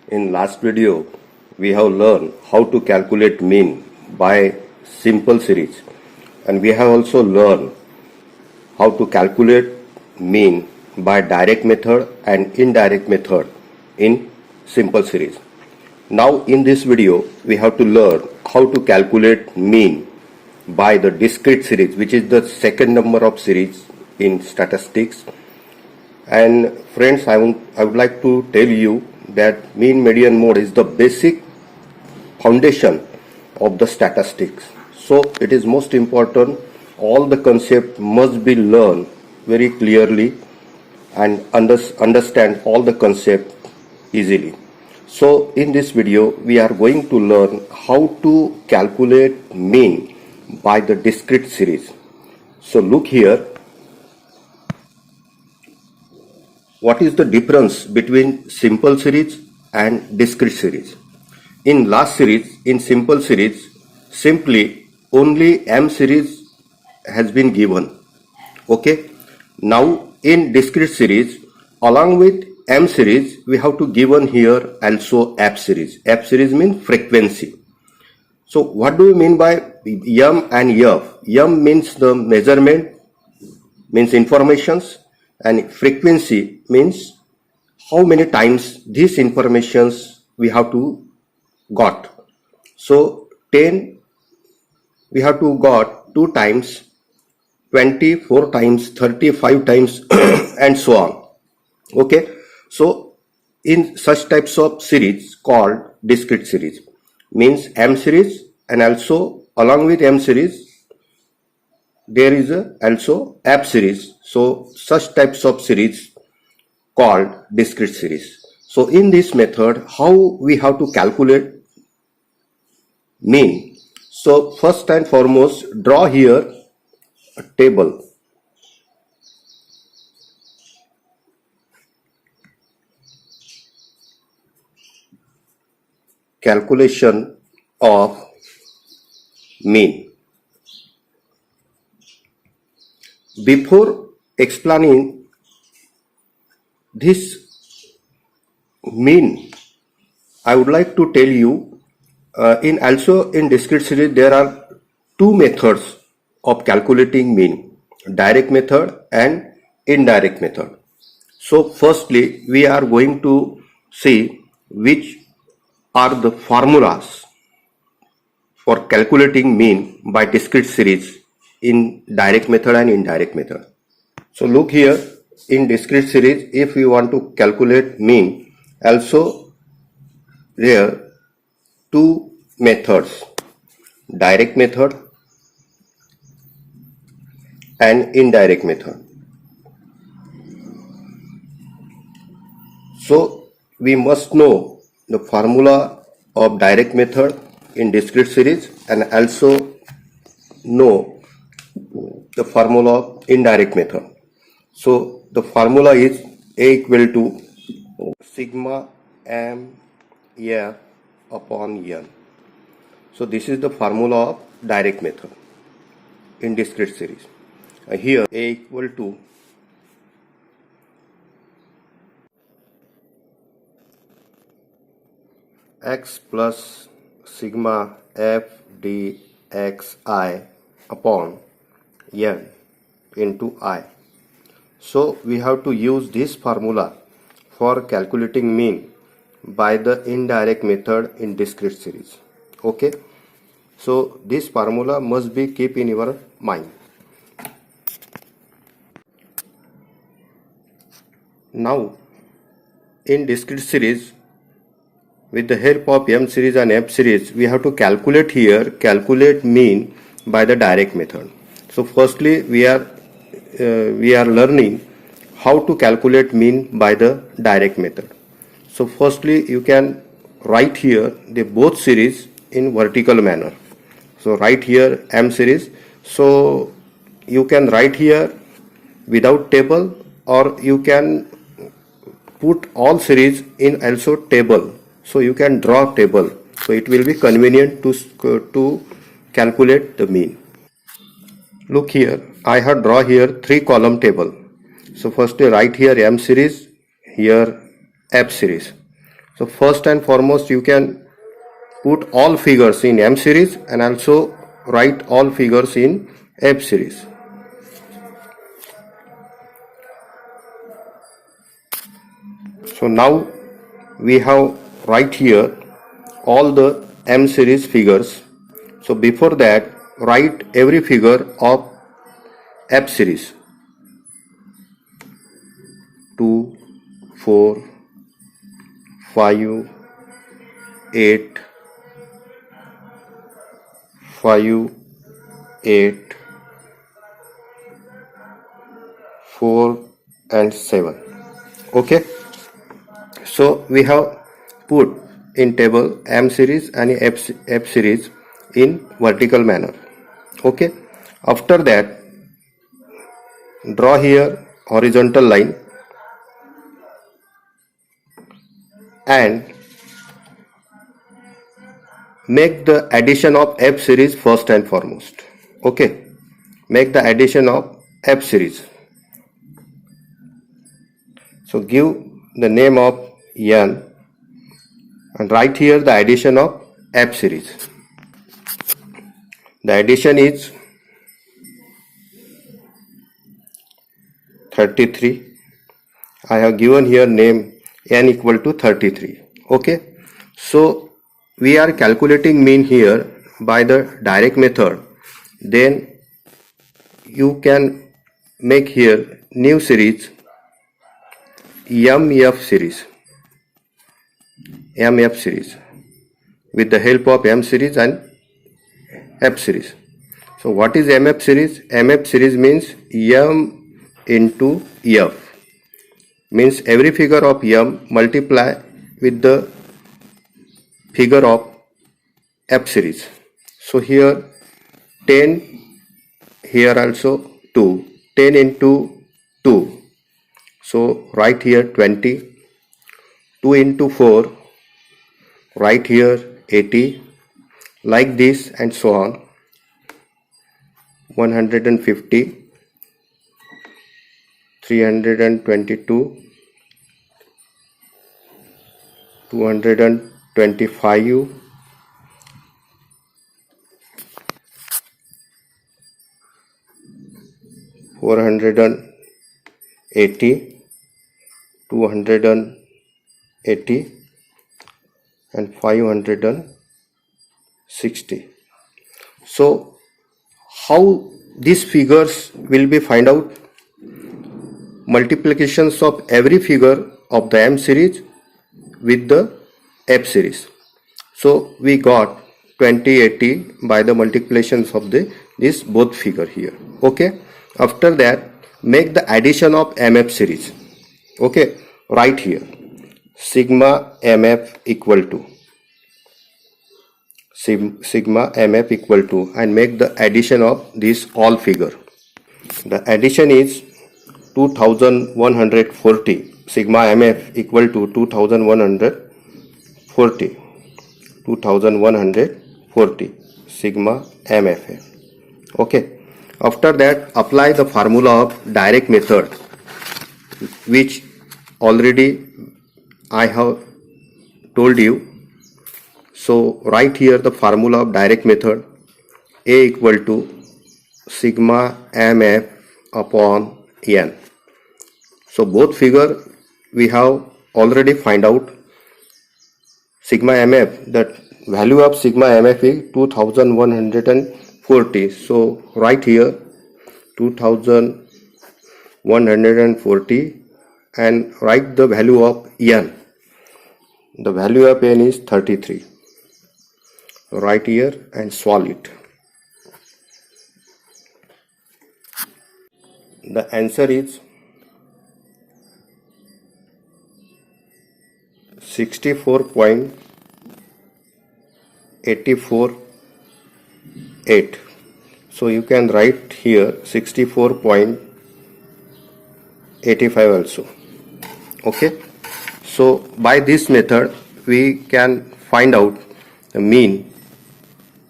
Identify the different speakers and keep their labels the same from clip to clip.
Speaker 1: In last video, we have learned how to calculate mean by simple series, and we have also learned how to calculate mean by direct method and indirect method in simple series. Now in this video, we have to learn how to calculate mean by the discrete series, which is the second number of series in statistics. And friends, I would like to tell you that mean median mode is the basic foundation of the statistics. So it is most important. All the concept must be learned very clearly and understand all the concept easily. So in this video, we are going to learn how to calculate mean by the discrete series. So look here. What is the difference between simple series and discrete series? In last series, in simple series, simply only M series has been given. Okay. Now in discrete series, along with M series, we have to given here also F series. F series means frequency. So what do you mean by M and F? M means the measurement, means informations, and frequency means how many times these informations we have to got. So 10 we have to got 2 times, 24 times, 35 times and so on. Okay. So in such types of series called discrete series, means M series, and also along with M series there is also F series. So such types of series called discrete series. So in this method, how we have to calculate mean? So first and foremost, draw here a table. Calculation of mean. Before explaining this mean, I would like to tell you in discrete series there are two methods of calculating mean: direct method and indirect method. So firstly, we are going to see which are the formulas for calculating mean by discrete series in direct method and indirect method. So look here, in discrete series, if we want to calculate mean, also there two methods: direct method and indirect method. So we must know the formula of direct method in discrete series and also know the formula of indirect method. So the formula is A equal to sigma m f upon n. So this is the formula of direct method in discrete series. Here A equal to x plus sigma f dxi upon n into I. So we have to use this formula for calculating mean by the indirect method in discrete series. Okay. So this formula must be keep in your mind. Now in discrete series, with the help of M series and F series, we have to calculate mean by the direct method. So firstly, we are learning how to calculate mean by the direct method. So firstly, you can write here the both series in vertical manner. So write here M series. So you can write here without table, or you can put all series in also table. So you can draw table. So it will be convenient to calculate the mean. Look here, I have draw here 3 column table. So firstly write here M series, here F series. So first and foremost, you can put all figures in M series and also write all figures in F series. So now we have right here all the M series figures. So before that, write every figure of F series. 2, 4, 5, 8, 5, 8, 4 and 7. Okay. So we have put in table M series and F series in vertical manner. Okay. After that, draw here horizontal line and make the addition of F series first and foremost. Okay. Make the addition of F series. So give the name of N and write here the addition of F series. The addition is 33. I have given here name N equal to 33. Okay. So we are calculating mean here by the direct method. Then you can make here new series MF series. MF series with the help of M series and F series. So what is MF series? MF series means M into F. Means every figure of M multiply with the figure of F series. So here 10, here also 2. 10 into 2. So write here 20. 2 into 4. Write here 80. Like this and so on. 150. 322. 225. 480, 280 and 560. So how these figures will be find out? Multiplications of every figure of the M series with the F series. So we got 2080 by the multiplications of this both figure here. Okay. After that, make the addition of MF series. Okay. Right here sigma MF equal to sigma MF equal to and make the addition of this all figure. The addition is 2140. Sigma MF equal to 2140. 2140 sigma MF. Okay. After that, apply the formula of direct method, which already I have told you. So write here the formula of direct method. A equal to sigma MF upon N. So both figure we have already find out. Sigma MF, that value of sigma MF is 2140. So write here 2140 and write the value of N. The value of N is 33. Write here and solve it. The answer is 64.848. So you can write here 64.85 also. Okay. So by this method we can find out the mean.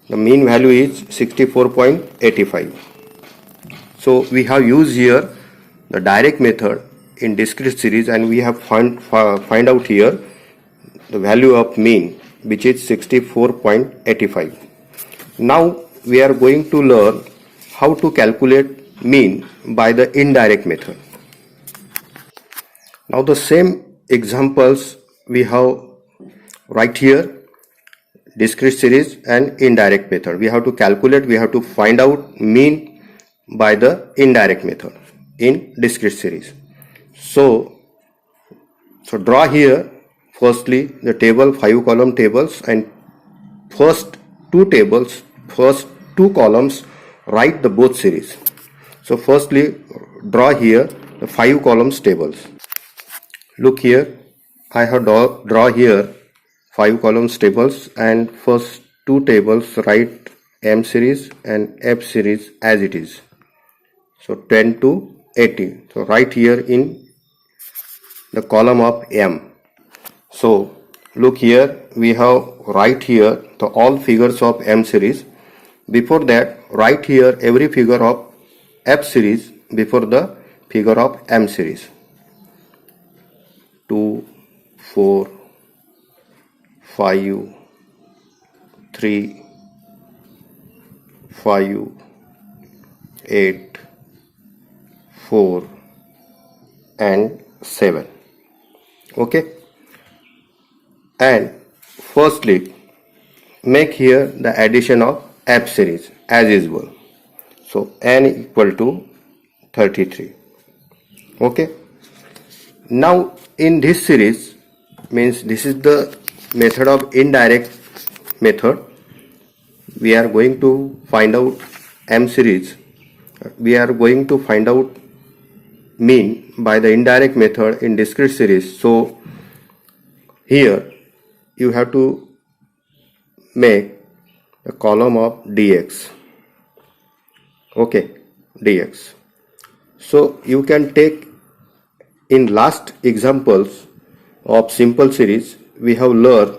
Speaker 1: The mean value is 64.85. So we have used here the direct method in discrete series and we have find out here the value of mean, which is 64.85. Now we are going to learn how to calculate mean by the indirect method. Now the same examples we have right here, discrete series and indirect method. We have to calculate, we have to find out mean by the indirect method in discrete series. So draw here firstly the table, 5 column tables, and first two columns write the both series. So firstly draw here the 5 columns tables. Look here, I have draw here 5 columns tables, and first two tables write M series and F series as it is. So 10 to 80. So write here in the column of M. So look here, we have write here the all figures of M series. Before that, write here every figure of F series before the figure of M series. 2, 4, 5, 3, 5, 8, 4 and 7. Okay, and firstly make here the addition of F series as usual. So n equal to 33. Okay, now in this series, means this is the method of indirect method. We are going to find out M series. We are going to find out mean by the indirect method in discrete series. So here you have to make a column of dx. Okay, dx. So you can take, in last examples of simple series, we have learned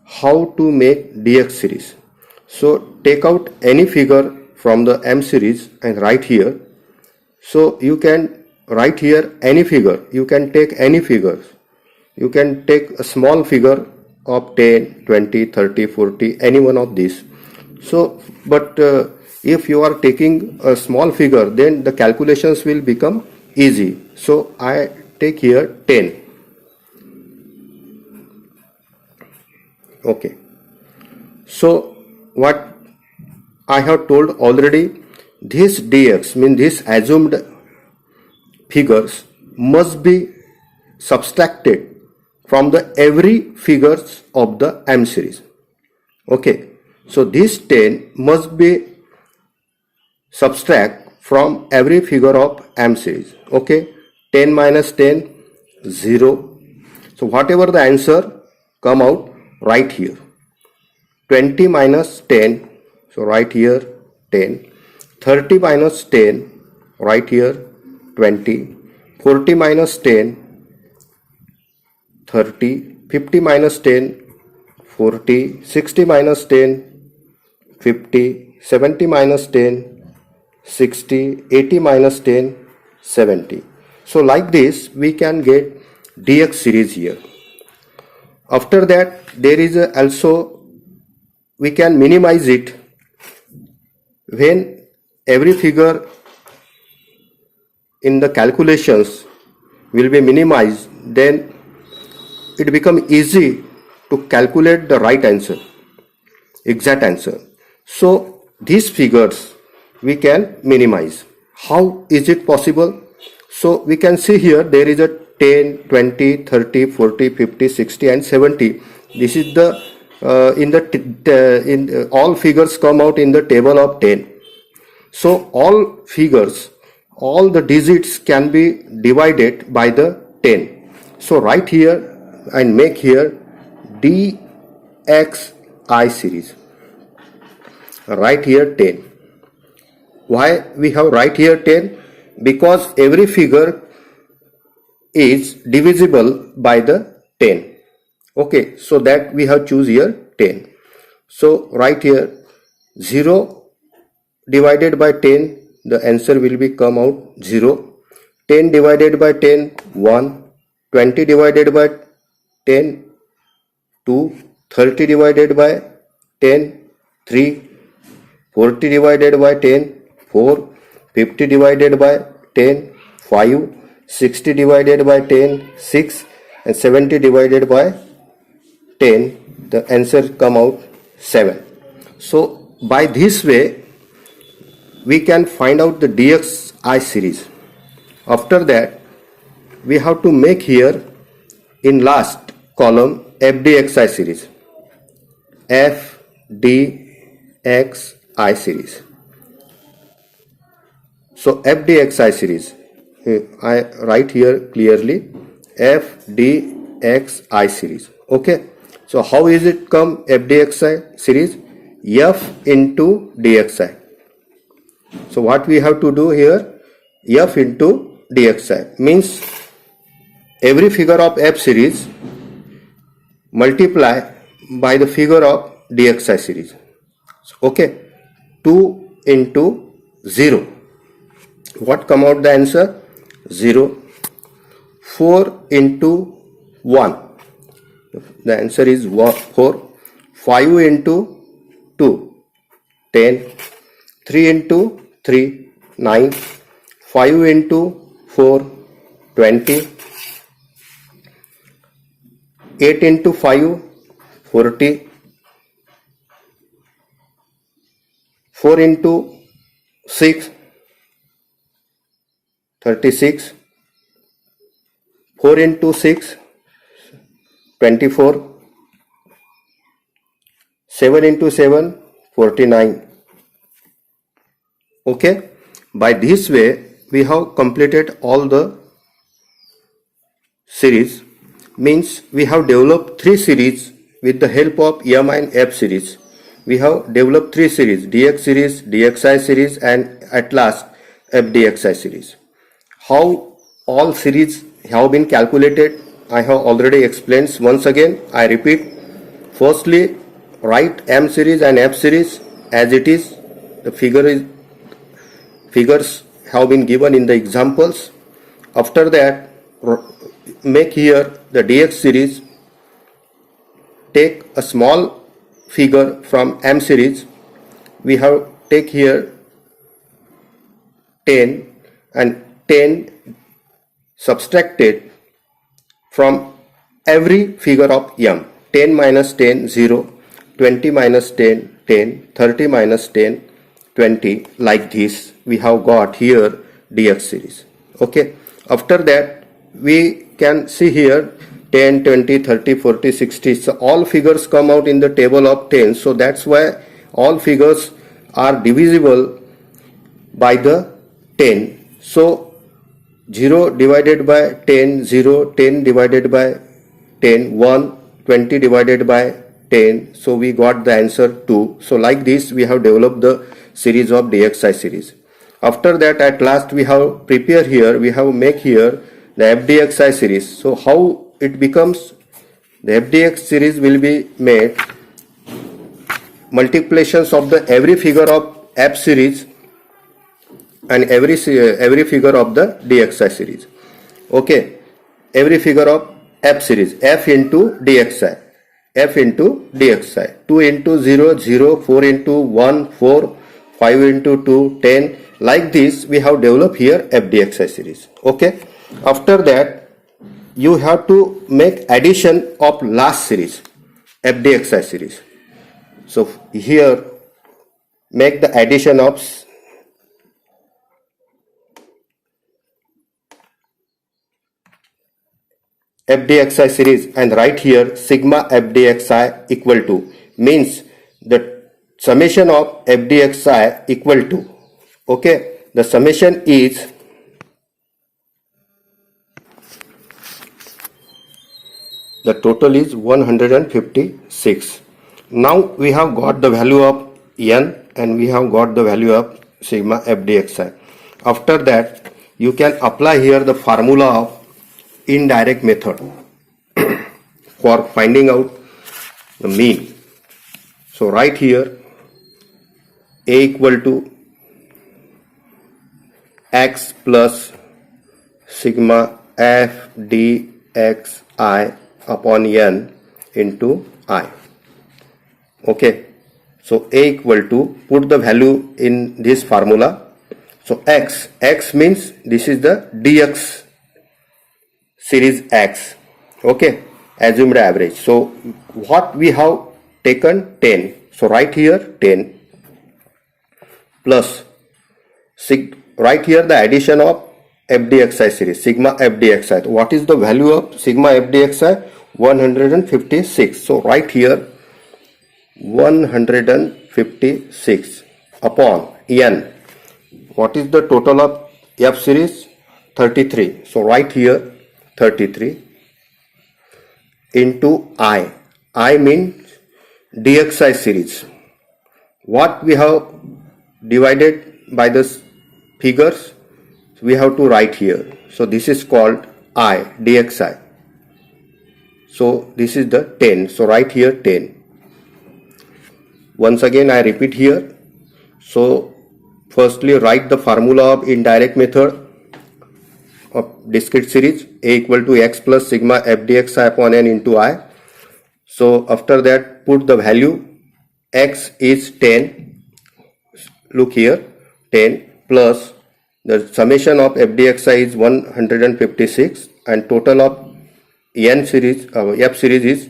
Speaker 1: how to make dx series. So take out any figure from the M series and write here. So you can write here any figure. You can take any figures. You can take a small figure of 10, 20, 30, 40, any one of these. So, but if you are taking a small figure, then the calculations will become easy. So I take here 10. Okay. So what I have told already, this dx means this assumed figures must be subtracted from the every figures of the M series. Okay, so this 10 must be subtract from every figure of M series. Okay, 10 minus 10, 0. So whatever the answer come out, write here. 20 minus 10, so write here 10. 30 minus 10, write here 20. 40 minus 10, 30. 50 minus 10, 40. 60 minus 10, 50. 70 minus 10, 60. 80 minus 10, 70. So like this we can get dx series here. After that, there is also, we can minimize it. When every figure in the calculations will be minimized, then it becomes easy to calculate the right answer, exact answer. So these figures we can minimize. How is it possible? So we can see here there is a 10, 20, 30, 40, 50, 60 and 70. This is the all figures come out in the table of 10. So all figures, all the digits can be divided by the 10. So write here and make here dxi series. Write here 10. Why we have write here 10? Because every figure is divisible by the 10. Okay, so that we have choose here 10. So write here 0 divided by 10, the answer will be come out 0. 10 divided by 10, 1. 20 divided by 10, 2, 30 divided by 10, 3, 40 divided by 10, 4, 50 divided by 10, 5, 60 divided by 10, 6, and 70 divided by 10, the answer come out 7. So by this way we can find out the dxi series. After that we have to make here in last column fdxi series, fdxi series. So fdxi series, I write here clearly fdxi series. Okay, so how is it come fdxi series? F into dxi. So what we have to do here, f into dxi means every figure of f series multiply by the figure of dxi series. Okay, 2 into 0. What come out the answer? 0. 4 into 1. The answer is 4. 5 into 2. 10. 3 into 3. 9. 5 into 4. 20. 8 into 5. 40. 4 into 6. 36. 4 into 6. 24. 7 into 7. 49. Okay. By this way we have completed all the series. Means we have developed 3 series with the help of m and f series. We have developed 3 series, dx series, dxi series, and at last fdxi series. How all series have been calculated I have already explained. Once again I repeat. Firstly, write m series and f series as it is. The figures have been given in the examples. After that, make here the dx series. Take a small figure from m series. We have take here 10 and 10 subtracted from every figure of m. 10 minus 10, 0. 20 minus 10, 10. 30 minus 10, 20. Like this we have got here dx series. Okay. After that we can see here 10, 20, 30, 40, 60. So all figures come out in the table of 10. So that's why all figures are divisible by the 10. So 0 divided by 10, 0, 10 divided by 10, 1, 20 divided by 10. So we got the answer 2. So like this we have developed the series of dxi series. After that at last we have prepare here, we have make here the fdxi series. So how it becomes? The fdx series will be made multiplications of the every figure of f series and every figure of the dxi series. Okay, every figure of f series, f into dxi, f into dxi, 2 into 0, 0, 4 into 1, 4, 5 into 2, 10. Like this we have developed here fdxi series. Okay. After that you have to make addition of last series, fdxi series. So here make the addition of fdxi series and write here sigma fdxi equal to, means the summation of fdxi equal to, okay, the summation is the total is 156. Now we have got the value of n and we have got the value of sigma fdxi. After that you can apply here the formula of indirect method for finding out the mean. So write here a equal to x plus sigma f dxi upon n into I. Okay, so A equal to, put the value in this formula. So x means this is the dx series x. Okay, assumed average. So what we have taken 10. So write here 10 plus right here the addition of FDXI series, sigma FDXI. What is the value of sigma FDXI? 156. So right here 156 upon n. What is the total of F series? 33. So right here 33 into I. I means DXI series. What we have divided by the figures, we have to write here. So this is called I, DXI. So this is the 10. So write here 10. Once again I repeat here. So firstly write the formula of indirect method of discrete series. A equal to x plus sigma FDXI upon n into I. So after that put the value. X is 10. Look here, 10 plus the summation of FDXI is 156 and total of n series F series is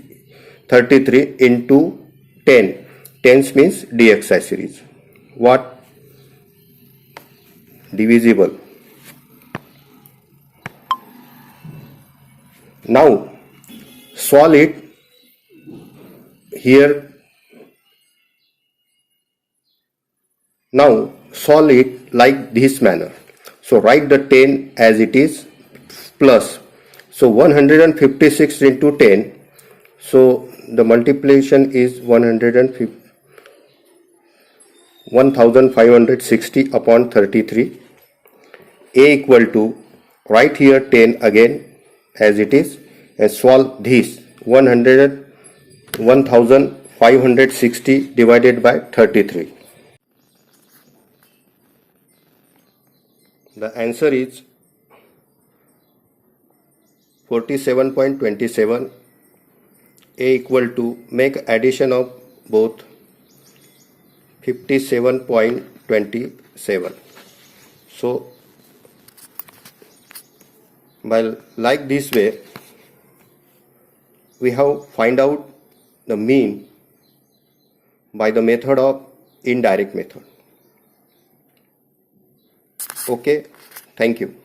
Speaker 1: 33 into 10. 10 means DXI series. What? Divisible. Now solve it here. Now solve it like this manner. So write the 10 as it is plus. So 156 into 10. So the multiplication is 1560 upon 33. A equal to, write here 10 again as it is and solve this 1560 divided by 33. The answer is 47.27. A equal to, make addition of both 57.27. So by like this way we have find out the mean by the method of indirect method. Okay, thank you.